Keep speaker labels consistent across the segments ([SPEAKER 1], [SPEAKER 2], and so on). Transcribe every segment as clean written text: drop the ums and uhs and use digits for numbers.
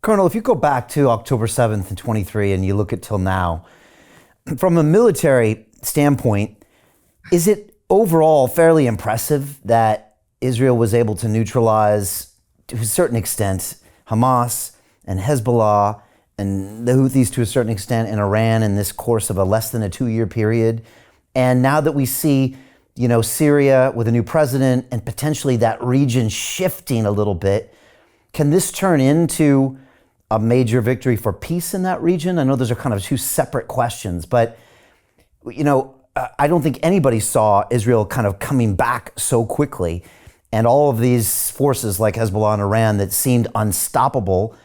[SPEAKER 1] Colonel, if you go back to October 7th and 23 and you look at till now, from a military standpoint, is it overall fairly impressive that Israel was able to neutralize, to a certain extent, Hamas and Hezbollah and the Houthis to a certain extent in Iran in this course of a less than a 2-year period? And now that we see, Syria with a new president and potentially that region shifting a little bit, can this turn into a major victory for peace in that region? I know those are kind of two separate questions, but, I don't think anybody saw Israel kind of coming back so quickly, and all of these forces like Hezbollah and Iran that seemed unstoppable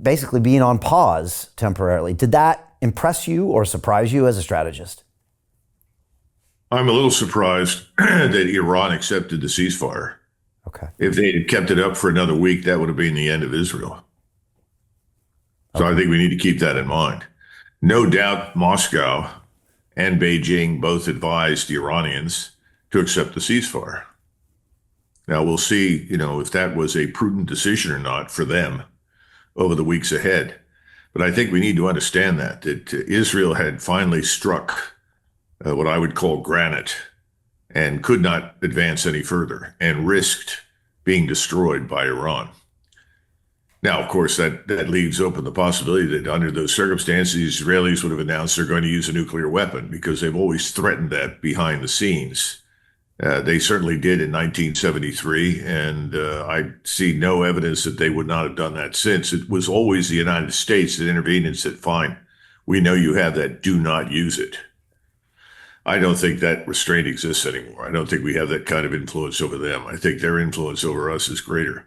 [SPEAKER 1] basically being on pause temporarily. Did that impress you or surprise you as a strategist?
[SPEAKER 2] I'm a little surprised that Iran accepted the ceasefire.
[SPEAKER 1] Okay.
[SPEAKER 2] If they had kept it up for another week, that would have been the end of Israel. So I think we need to keep that in mind. No doubt Moscow and Beijing both advised the Iranians to accept the ceasefire. Now we'll see, if that was a prudent decision or not for them over the weeks ahead. But I think we need to understand that Israel had finally struck what I would call granite and could not advance any further and risked being destroyed by Iran. Now, of course, that leaves open the possibility that under those circumstances, the Israelis would have announced they're going to use a nuclear weapon because they've always threatened that behind the scenes. They certainly did in 1973, and I see no evidence that they would not have done that since. It was always the United States that intervened and said, fine, we know you have that, do not use it. I don't think that restraint exists anymore. I don't think we have that kind of influence over them. I think their influence over us is greater.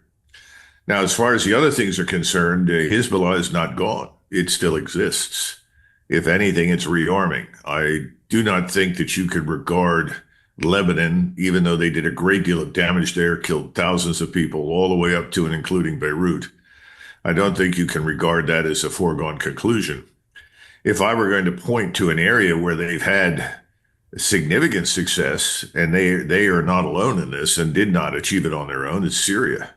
[SPEAKER 2] Now, as far as the other things are concerned, Hezbollah is not gone. It still exists. If anything, it's rearming. I do not think that you could regard Lebanon, even though they did a great deal of damage there, killed thousands of people all the way up to and including Beirut. I don't think you can regard that as a foregone conclusion. If I were going to point to an area where they've had significant success, and they are not alone in this and did not achieve it on their own, it's Syria.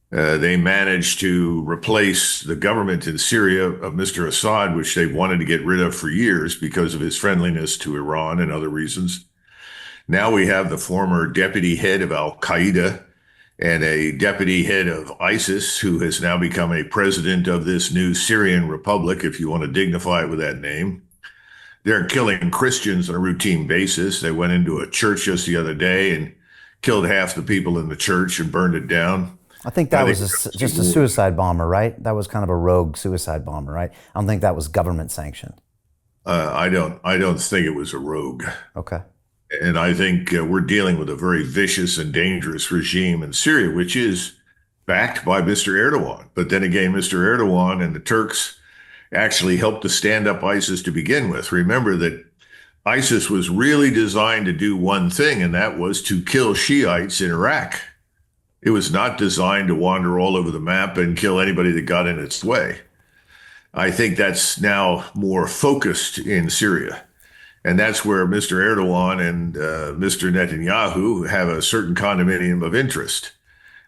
[SPEAKER 2] They managed to replace the government in Syria of Mr. Assad, which they wanted to get rid of for years because of his friendliness to Iran and other reasons. Now we have the former deputy head of al-Qaeda and a deputy head of ISIS, who has now become a president of this new Syrian Republic, if you want to dignify it with that name. They're killing Christians on a routine basis. They went into a church just the other day and killed half the people in the church and burned it down.
[SPEAKER 1] I think that was just a suicide bomber, right? That was kind of a rogue suicide bomber, right? I don't think that was government sanctioned.
[SPEAKER 2] I don't think it was a rogue.
[SPEAKER 1] Okay.
[SPEAKER 2] And I think we're dealing with a very vicious and dangerous regime in Syria, which is backed by Mr. Erdogan. But then again, Mr. Erdogan and the Turks actually helped to stand up ISIS to begin with. Remember that ISIS was really designed to do one thing, and that was to kill Shiites in Iraq. It was not designed to wander all over the map and kill anybody that got in its way. I think that's now more focused in Syria. And that's where Mr. Erdogan and Mr. Netanyahu have a certain condominium of interest.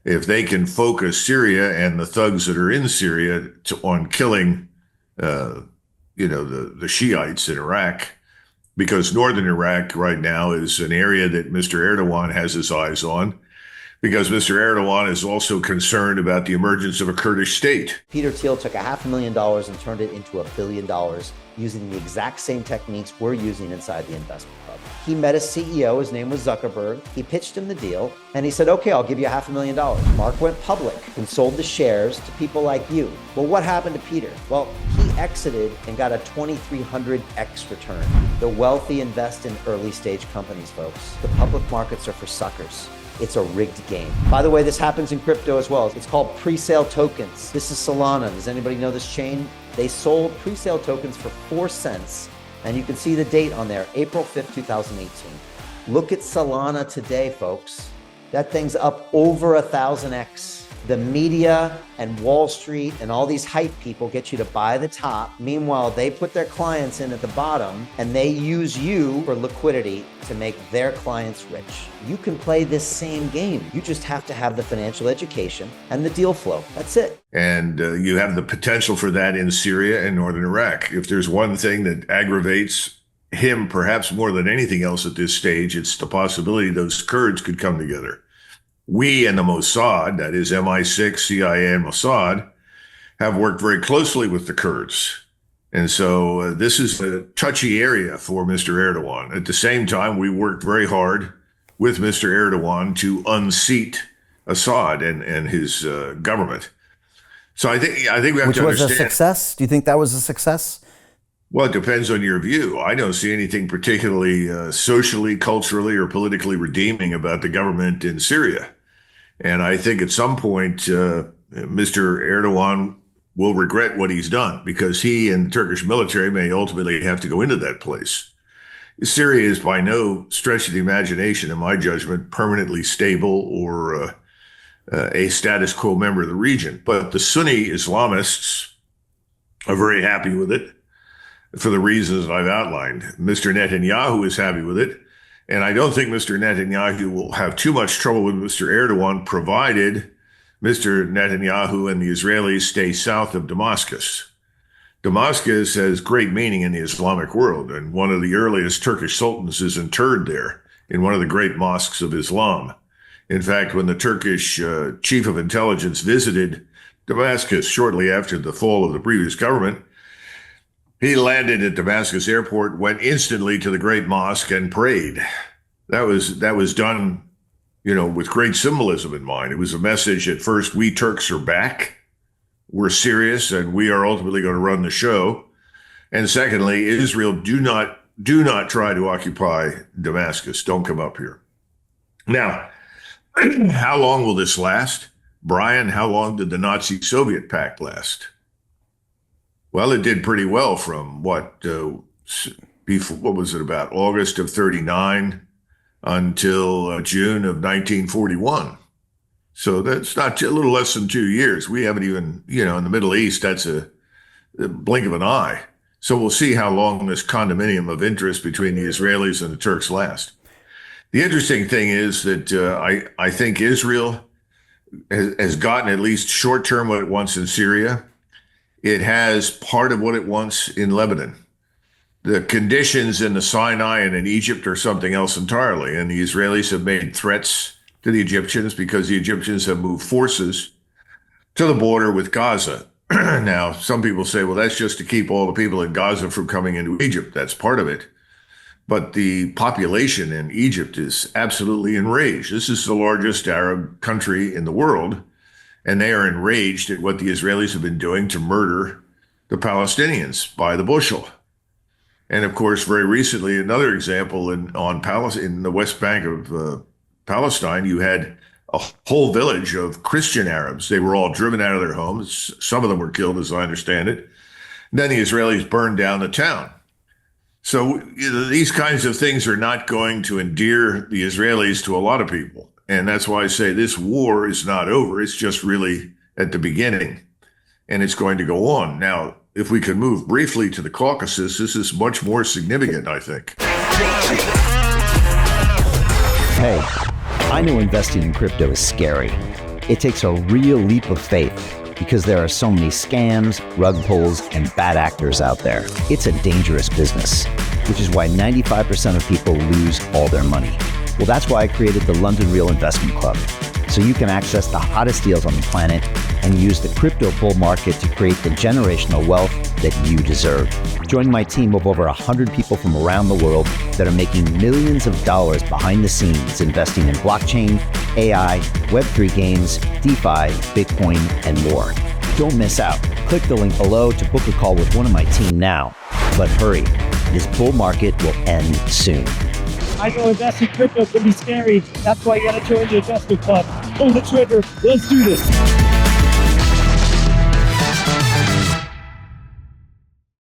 [SPEAKER 2] If they can focus Syria and the thugs that are in Syria on killing, the Shiites in Iraq, because northern Iraq right now is an area that Mr. Erdogan has his eyes on, because Mr. Erdogan is also concerned about the emergence of a Kurdish state.
[SPEAKER 1] Peter Thiel took $500,000 and turned it into $1 billion using the exact same techniques we're using inside the investment club. He met a CEO, his name was Zuckerberg. He pitched him the deal and he said, okay, I'll give you $500,000. Mark went public and sold the shares to people like you. Well, what happened to Peter? Well, he exited and got a 2,300x return. The wealthy invest in early stage companies, folks. The public markets are for suckers. It's a rigged game. By the way, this happens in crypto as well. It's called pre-sale tokens. This is Solana. Does anybody know this chain? They sold pre-sale tokens for 4 cents. And you can see the date on there, April 5th, 2018. Look at Solana today, folks. That thing's up over 1,000x. The media and Wall Street and all these hype people get you to buy the top. Meanwhile, they put their clients in at the bottom and they use you for liquidity to make their clients rich. You can play this same game. You just have to have the financial education and the deal flow. That's it.
[SPEAKER 2] And you have the potential for that in Syria and northern Iraq. If there's one thing that aggravates him perhaps more than anything else at this stage, it's the possibility those Kurds could come together. We and the Mossad, that is MI6, CIA, and Mossad, have worked very closely with the Kurds. And so this is a touchy area for Mr. Erdogan. At the same time, we worked very hard with Mr. Erdogan to unseat Assad and his government. So I think we have to understand.
[SPEAKER 1] Which was a success? Do you think that was a success?
[SPEAKER 2] Well, it depends on your view. I don't see anything particularly socially, culturally, or politically redeeming about the government in Syria. And I think at some point, Mr. Erdogan will regret what he's done because he and the Turkish military may ultimately have to go into that place. Syria is by no stretch of the imagination, in my judgment, permanently stable or a status quo member of the region. But the Sunni Islamists are very happy with it for the reasons I've outlined. Mr. Netanyahu is happy with it. And I don't think Mr. Netanyahu will have too much trouble with Mr. Erdogan, provided Mr. Netanyahu and the Israelis stay south of Damascus. Damascus has great meaning in the Islamic world, and one of the earliest Turkish sultans is interred there in one of the great mosques of Islam. In fact, when the Turkish chief of intelligence visited Damascus shortly after the fall of the previous government, he landed at Damascus airport, went instantly to the great mosque and prayed. That was done, with great symbolism in mind. It was a message at first, we Turks are back. We're serious and we are ultimately going to run the show. And secondly, Israel, do not try to occupy Damascus. Don't come up here. Now, how long will this last? Brian, how long did the Nazi-Soviet pact last? Well, it did pretty well from what was it, about August of 39 until June of 1941. So that's not a little less than 2 years. We haven't even, in the Middle East, that's a blink of an eye. So we'll see how long this condominium of interest between the Israelis and the Turks lasts. The interesting thing is that I think Israel has gotten at least short-term what it wants in Syria. It has part of what it wants in Lebanon. The conditions in the Sinai and in Egypt are something else entirely. And the Israelis have made threats to the Egyptians because the Egyptians have moved forces to the border with Gaza. Now, some people say, well, that's just to keep all the people in Gaza from coming into Egypt. That's part of it. But the population in Egypt is absolutely enraged. This is the largest Arab country in the world. And they are enraged at what the Israelis have been doing to murder the Palestinians by the bushel. And of course, very recently, another example in the West Bank of Palestine, you had a whole village of Christian Arabs. They were all driven out of their homes. Some of them were killed, as I understand it. And then the Israelis burned down the town. So these kinds of things are not going to endear the Israelis to a lot of people. And that's why I say this war is not over. It's just really at the beginning, and it's going to go on. Now, if we can move briefly to the Caucasus, this is much more significant, I think.
[SPEAKER 1] Hey, I know investing in crypto is scary. It takes a real leap of faith because there are so many scams, rug pulls, and bad actors out there. It's a dangerous business, which is why 95% of people lose all their money. Well, that's why I created the London Real Investment Club, so you can access the hottest deals on the planet and use the crypto bull market to create the generational wealth that you deserve. Join my team of over 100 people from around the world that are making millions of dollars behind the scenes investing in blockchain, AI, Web3 games, DeFi, Bitcoin, and more. Don't miss out. Click the link below to book a call with one of my team now. But hurry, this bull market will end soon.
[SPEAKER 3] I know investing in crypto can be scary. That's why you gotta join the investment club. Pull the trigger. Let's do this.